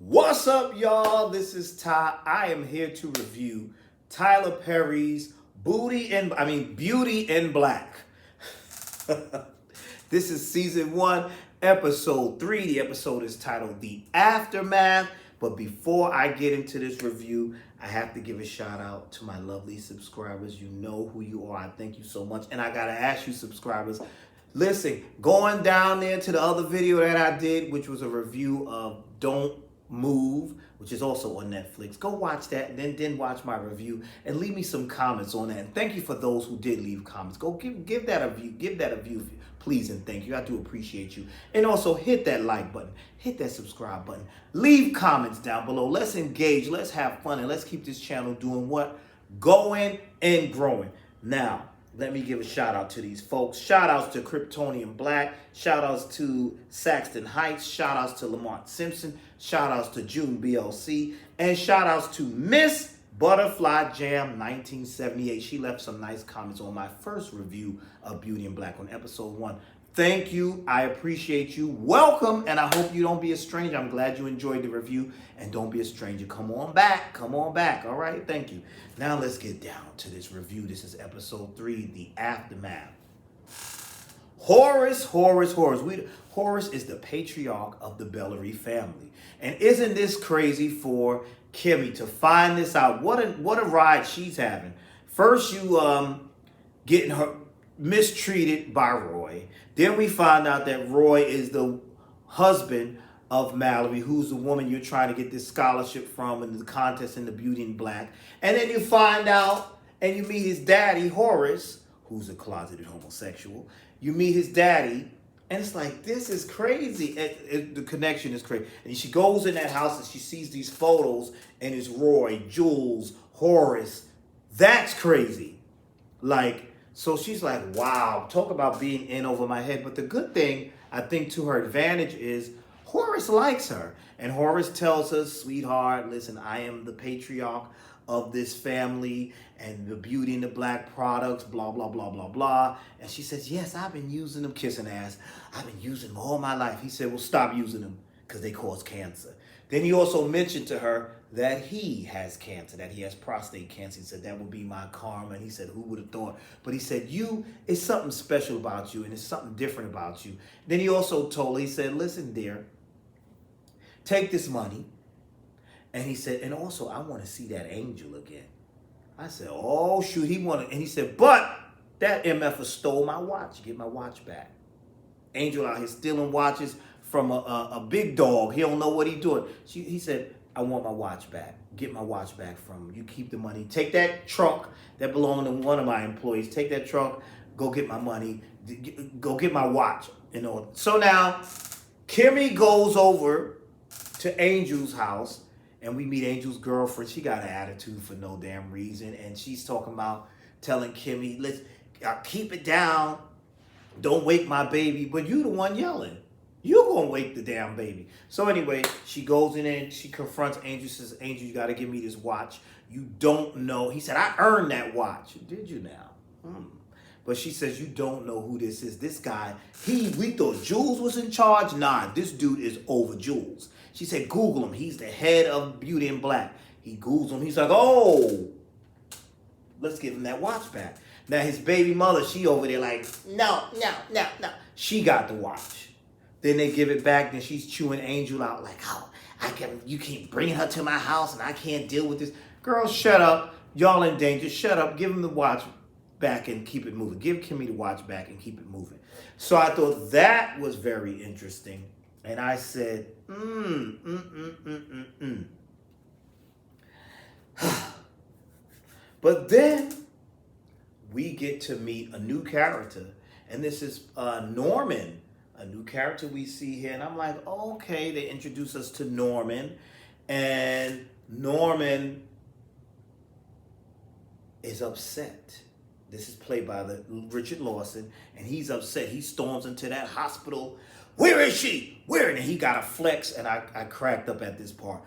What's up, y'all? This is Ty. I am here to review Tyler Perry's Beauty in Black. This is season 1, episode 3. The episode is titled The Aftermath. But before I get into this review, I have to give a shout out to my lovely subscribers. You know who you are. I thank you so much. And I gotta ask you, subscribers, listen, going down there to the other video that I did, which was a review of Don't Move, which is also on Netflix. Go watch that and then watch my review and leave me some comments on that. And thank you for those who did leave comments. Go give that a view. Give that a view, please, and thank you. I do appreciate you. And also hit that like button, hit that subscribe button, leave comments down below. Let's engage, let's have fun, and let's keep this channel doing what? Going and growing. Now, let me give a shout out to these folks. Shout outs to Kryptonian Black. Shout outs to Saxton Heights. Shout outs to Lamont Simpson. Shout outs to June BLC. And shout outs to Miss Butterfly Jam 1978. She left some nice comments on my first review of Beauty in Black on episode 1. Thank you. I appreciate you. Welcome. And I hope you don't be a stranger. I'm glad you enjoyed the review. And don't be a stranger. Come on back. Come on back. All right. Thank you. Now let's get down to this review. This is episode 3, The Aftermath. Horace is the patriarch of the Bellary family. And isn't this crazy for Kimmy to find this out? What a ride she's having. First you getting her mistreated by Roy. Then we find out that Roy is the husband of Mallory, who's the woman you're trying to get this scholarship from in the contest in the Beauty in Black. And then you find out and you meet his daddy, Horace, who's a closeted homosexual. You meet his daddy, and it's like, this is crazy. The connection is crazy. And she goes in that house and she sees these photos, and it's Roy, Jules, Horace. That's crazy. So she's like, wow, talk about being in over my head. But the good thing, I think, to her advantage is Horace likes her. And Horace tells her, sweetheart, listen, I am the patriarch of this family and the Beauty in the Black products, blah, blah, blah, blah, blah. And she says, yes, I've been using them, kissing ass. I've been using them all my life. He said, well, stop using them because they cause cancer. Then he also mentioned to her that he has cancer, that he has prostate cancer. He said, that would be my karma. And he said, who would have thought? But he said, it's something special about you and it's something different about you. Then he also told her, he said, listen, dear, take this money. And he said, and also, I want to see that angel again. I said, oh, shoot, and he said, but that MFer stole my watch. Get my watch back. Angel out here stealing watches from a big dog. He don't know what he's doing. He said, I want my watch back. Get my watch back from him. You keep the money. Take that trunk that belonged to one of my employees. Take that trunk. Go get my money. Go get my watch. So now, Kimmy goes over to Angel's house. And we meet Angel's girlfriend. She got an attitude for no damn reason. And she's talking about telling Kimmy, let's keep it down. Don't wake my baby. But you the one yelling. You're going to wake the damn baby. So anyway, she goes in and she confronts Angel. Says, Angel, you got to give me this watch. You don't know. He said, I earned that watch. Did you now? But she says, you don't know who this is. This guy, we thought Jules was in charge. Nah, this dude is over Jules. She said, Google him. He's the head of Beauty in Black. He Googles him. He's like, oh, let's give him that watch back. Now, his baby mother, she over there like, no. She got the watch. Then they give it back. Then she's chewing Angel out like, oh, you keep bringing her to my house and I can't deal with this. Girl, shut up. Y'all in danger. Shut up. Give him the watch back and keep it moving. Give Kimmy the watch back and keep it moving. So I thought that was very interesting. And I said, But then we get to meet a new character. And this is Norman, a new character we see here. And I'm like, okay, they introduce us to Norman. And Norman is upset. This is played by Richard Lawson, and he's upset. He storms into that hospital. Where is she? Where? And he got a flex, and I cracked up at this part.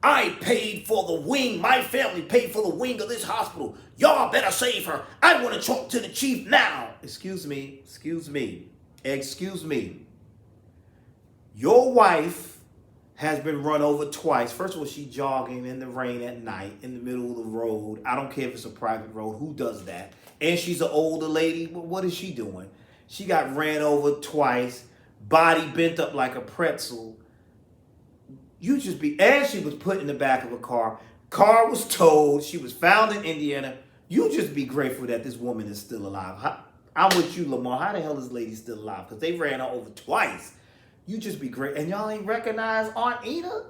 I paid for the wing. My family paid for the wing of this hospital. Y'all better save her. I want to talk to the chief now. Excuse me. Your wife has been run over twice. First of all, she jogging in the rain at night in the middle of the road. I don't care if it's a private road. Who does that? And she's an older lady. What is she doing? She got ran over twice, body bent up like a pretzel. And she was put in the back of a car. Car was towed. She was found in Indiana. You just be grateful that this woman is still alive. I'm with you, Lamar. How the hell is this lady still alive? Because they ran her over twice. You just be great. And y'all ain't recognize Aunt Ina?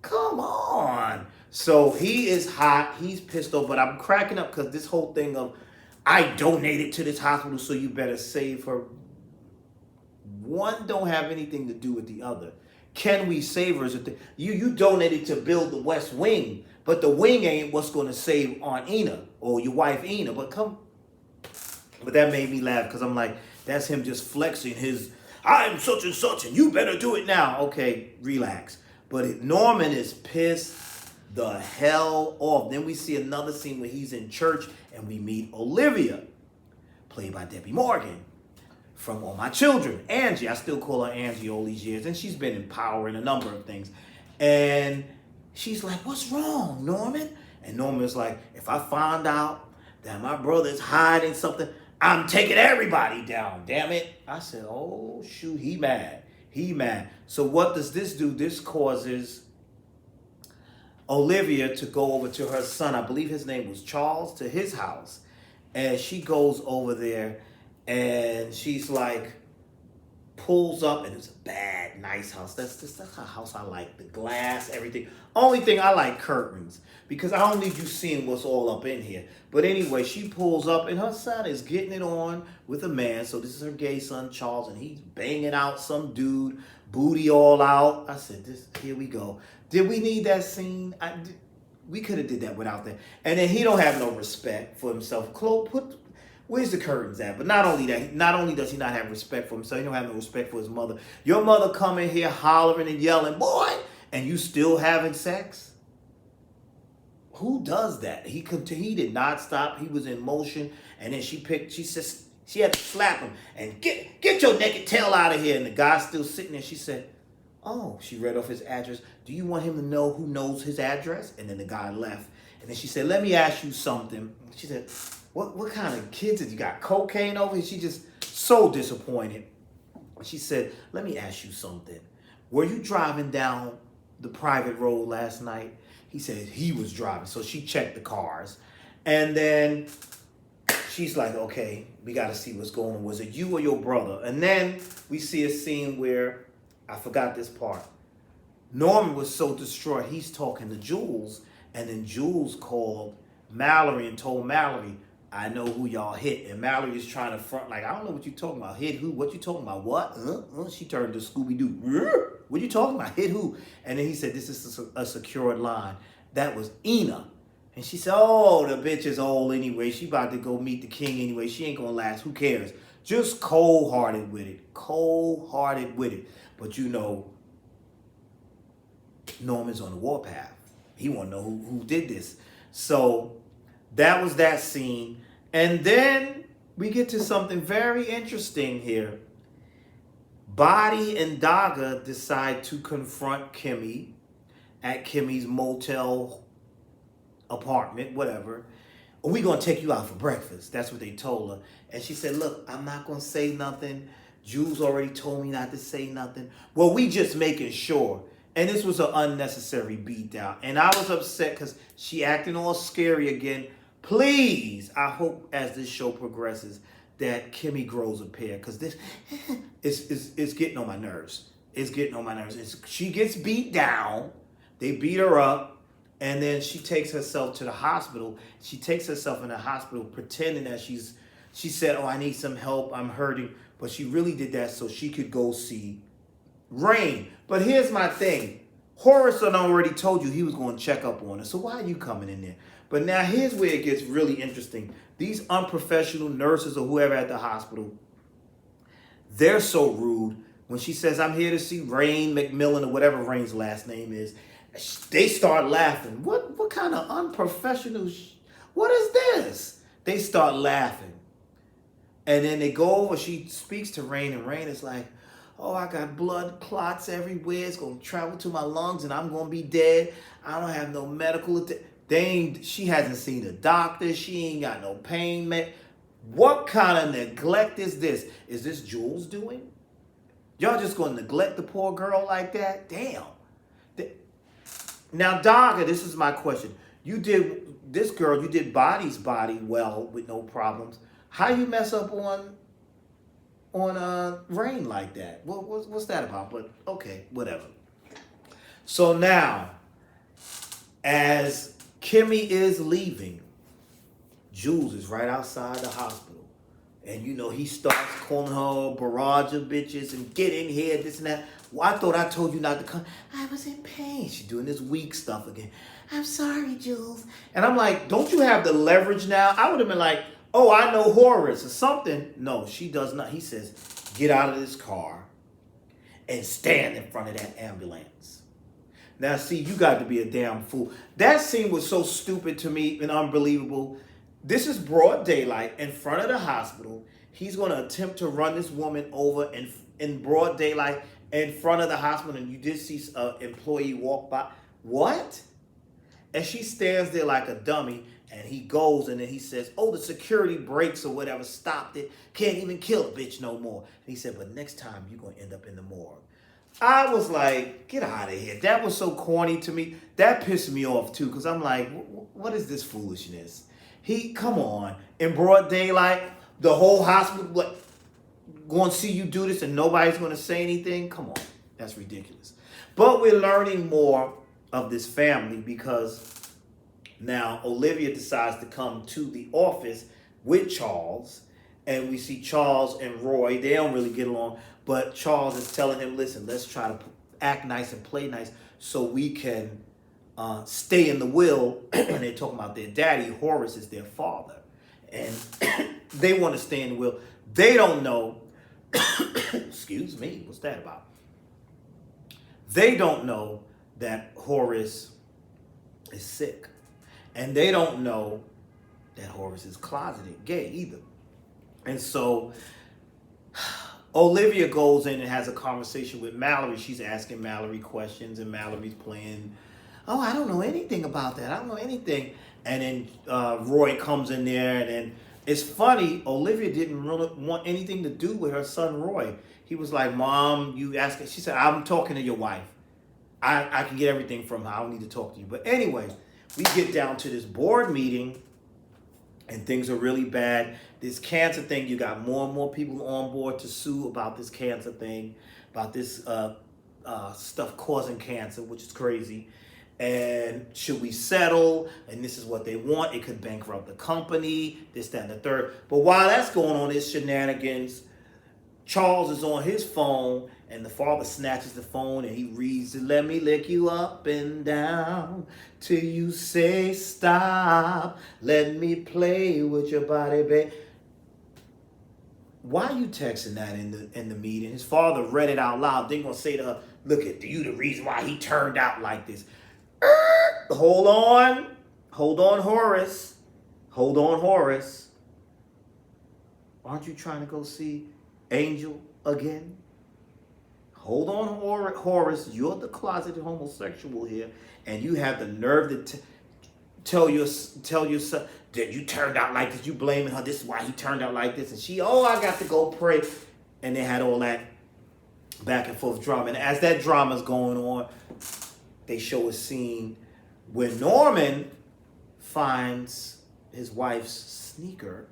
Come on. So he is hot. He's pissed off. But I'm cracking up because this whole thing of, I donated to this hospital, so you better save her. One don't have anything to do with the other. Can we save her? You donated to build the West Wing, but the wing ain't what's going to save Aunt Ina or your wife Ina. But that made me laugh because I'm like, that's him just flexing his, I'm such and such, and you better do it now. Okay, relax. But Norman is pissed the hell off. Then we see another scene where he's in church and we meet Olivia, played by Debbie Morgan, from All My Children. Angie, I still call her Angie all these years, and she's been in Power in a number of things. And she's like, what's wrong, Norman? And Norman's like, if I find out that my brother's hiding something, I'm taking everybody down, damn it. I said, oh, shoot, he mad. He mad. So what does this do? This causes Olivia to go over to her son, I believe his name was Charles, to his house. And she goes over there and she's like, pulls up, and it's a bad, nice house. That's a house I like. The glass, everything. Only thing I like, curtains, because I don't need you seeing what's all up in here. But anyway, she pulls up, and her son is getting it on with a man. So this is her gay son, Charles, and he's banging out some dude, booty all out. I said, here we go. Did we need that scene? We could have did that without that. And then he don't have no respect for himself. Where's the curtains at? But not only does he not have respect for himself, he don't have no respect for his mother. Your mother come in here hollering and yelling, boy, and you still having sex? Who does that? He did not stop. He was in motion, and then she says she had to slap him and get your naked tail out of here. And the guy's still sitting there. She said, oh, she read off his address. Do you want him to know who knows his address? And then the guy left. And then she said, let me ask you something. She said, what kind of kids have you got? Cocaine over here? She just so disappointed. She said, let me ask you something. Were you driving down the private road last night? He said he was driving. So she checked the cars. And then she's like, okay, we got to see what's going on. Was it you or your brother? And then we see a scene where, I forgot this part. Norman was so distraught, he's talking to Jules. And then Jules called Mallory and told Mallory, I know who y'all hit. And Mallory is trying to front like, I don't know what you talking about. Hit who? What you talking about? What? She turned to Scooby-Doo. What you talking about? Hit who? And then he said, this is a secured line. That was Ina. And she said, oh, the bitch is old anyway. She about to go meet the king anyway. She ain't going to last. Who cares? Just cold-hearted with it. Cold-hearted with it. But you know, Norman's on the warpath. He want to know who did this. So that was that scene. And then we get to something very interesting here. Body and Daga decide to confront Kimmy at Kimmy's motel apartment, whatever. We're going to take you out for breakfast. That's what they told her. And she said, look, I'm not going to say nothing. Jules already told me not to say nothing. Well, we just making sure. And this was an unnecessary beatdown. And I was upset because she acting all scary again. Please, I hope as this show progresses that Kimmy grows a pair. Because this is getting on my nerves. It's getting on my nerves. She gets beat down. They beat her up. And then she takes herself to the hospital. She takes herself in the hospital pretending that she said, oh, I need some help. I'm hurting. But she really did that so she could go see Rain. But here's my thing. Horace had already told you he was going to check up on her. So why are you coming in there? But now here's where it gets really interesting. These unprofessional nurses or whoever at the hospital, they're so rude. When she says, I'm here to see Rain McMillan or whatever Rain's last name is, they start laughing. What kind of unprofessional what is this? They start laughing. And then they go over, she speaks to Rain, and Rain is like, Oh, I got blood clots everywhere. It's going to travel to my lungs and I'm going to be dead. I don't have no medical she hasn't seen a doctor. She ain't got no pain. What kind of neglect is this? Is this Jules doing? Y'all just going to neglect the poor girl like that? Damn. Now, Dogger, this is my question. You did Body's body well with no problems. How you mess up on Rain like that? What's that about? But okay, whatever. So now, as Kimmy is leaving, Jules is right outside the hospital. And he starts calling her a barrage of bitches and get in here, this and that. Well, I thought I told you not to come. I was in pain. She's doing this weak stuff again. I'm sorry, Jules. And I'm like, don't you have the leverage now? I would have been like, oh, I know Horace or something. No, she does not. He says, get out of this car and stand in front of that ambulance. Now, see, you got to be a damn fool. That scene was so stupid to me and unbelievable. This is broad daylight in front of the hospital. He's going to attempt to run this woman over in broad daylight in front of the hospital. And you did see an employee walk by. What? And she stands there like a dummy. And he goes and then he says, oh, the security brakes or whatever stopped it. Can't even kill a bitch no more. And he said, but next time you're going to end up in the morgue. I was like, get out of here. That was so corny to me. That pissed me off too. Because I'm like, what is this foolishness? Come on, in broad daylight, the whole hospital going to see you do this and nobody's going to say anything? Come on, that's ridiculous. But we're learning more of this family because now Olivia decides to come to the office with Charles, and we see Charles and Roy. They don't really get along, but Charles is telling him, listen, let's try to act nice and play nice so we can stay in the will. And they're talking about their daddy. Horace is their father. And they want to stay in the will. They don't know. Excuse me. What's that about? They don't know that Horace is sick. And they don't know that Horace is closeted gay either. And so Olivia goes in and has a conversation with Mallory. She's asking Mallory questions and Mallory's playing, oh, I don't know anything about that. I don't know anything. And then Roy comes in there, and then it's funny, Olivia didn't really want anything to do with her son Roy. He was like, Mom, you ask her. She said, I'm talking to your wife. I can get everything from her. I don't need to talk to you. But anyway, we get down to this board meeting, and things are really bad. This cancer thing, you got more and more people on board to sue about this cancer thing, about this stuff causing cancer, which is crazy. And should we settle? And this is what they want. It could bankrupt the company, this, that, and the third. But while that's going on, this shenanigans, Charles is on his phone, and the father snatches the phone and he reads, let me lick you up and down till you say stop. Let me play with your body, babe. Why are you texting that in the meeting? His father read it out loud. They're going to say to her, look at you, the reason why he turned out like this. Hold on, Horace. Hold on, Horace. Aren't you trying to go see Angel again? Hold on, Horace. You're the closeted homosexual here, and you have the nerve to tell your son that you turned out like this. You blaming her. This is why he turned out like this. And she, I got to go pray. And they had all that back and forth drama. And as that drama's going on, they show a scene where Norman finds his wife's sneaker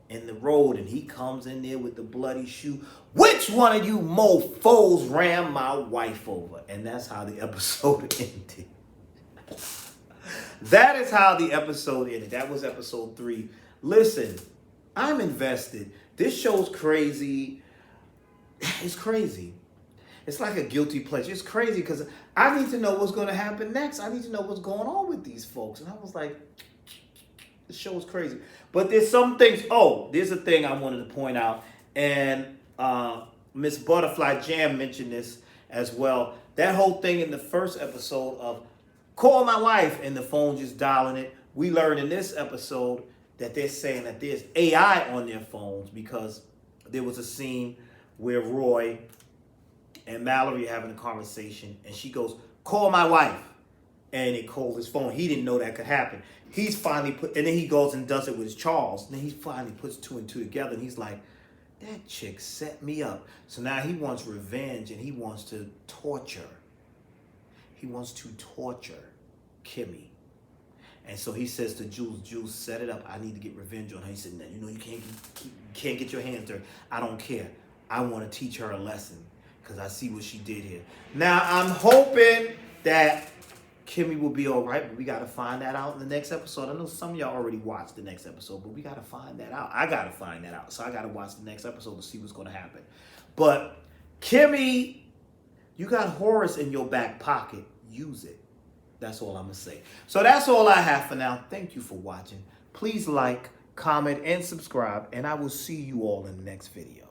in the road, and he comes in there with the bloody shoe. Which one of you mofos ran my wife over? And that's how the episode ended. That is how the episode ended. That was episode 3. Listen, I'm invested. This show's crazy. It's crazy. It's like a guilty pleasure. It's crazy because I need to know what's going to happen next. I need to know what's going on with these folks. And I was like, the show is crazy. But there's some things. Oh, there's a thing I wanted to point out. And Miss Butterfly Jam mentioned this as well. That whole thing in the first episode of call my wife and the phone just dialing it. We learned in this episode that they're saying that there's AI on their phones because there was a scene where Roy and Mallory having a conversation, and she goes, call my wife. And it called his phone. He didn't know that could happen. He's finally and then he goes and does it with Charles. And then he finally puts two and two together, and he's like, that chick set me up. So now he wants revenge, and he wants to torture. He wants to torture Kimmy. And so he says to Jules, set it up. I need to get revenge on her. He said, no, you can't get your hands dirty. I don't care. I want to teach her a lesson because I see what she did here. Now, I'm hoping that Kimmy will be all right, but we got to find that out in the next episode. I know some of y'all already watched the next episode, but we got to find that out. I got to find that out. So I got to watch the next episode to see what's going to happen. But Kimmy, you got Horace in your back pocket. Use it. That's all I'm going to say. So that's all I have for now. Thank you for watching. Please like, comment, and subscribe, and I will see you all in the next video.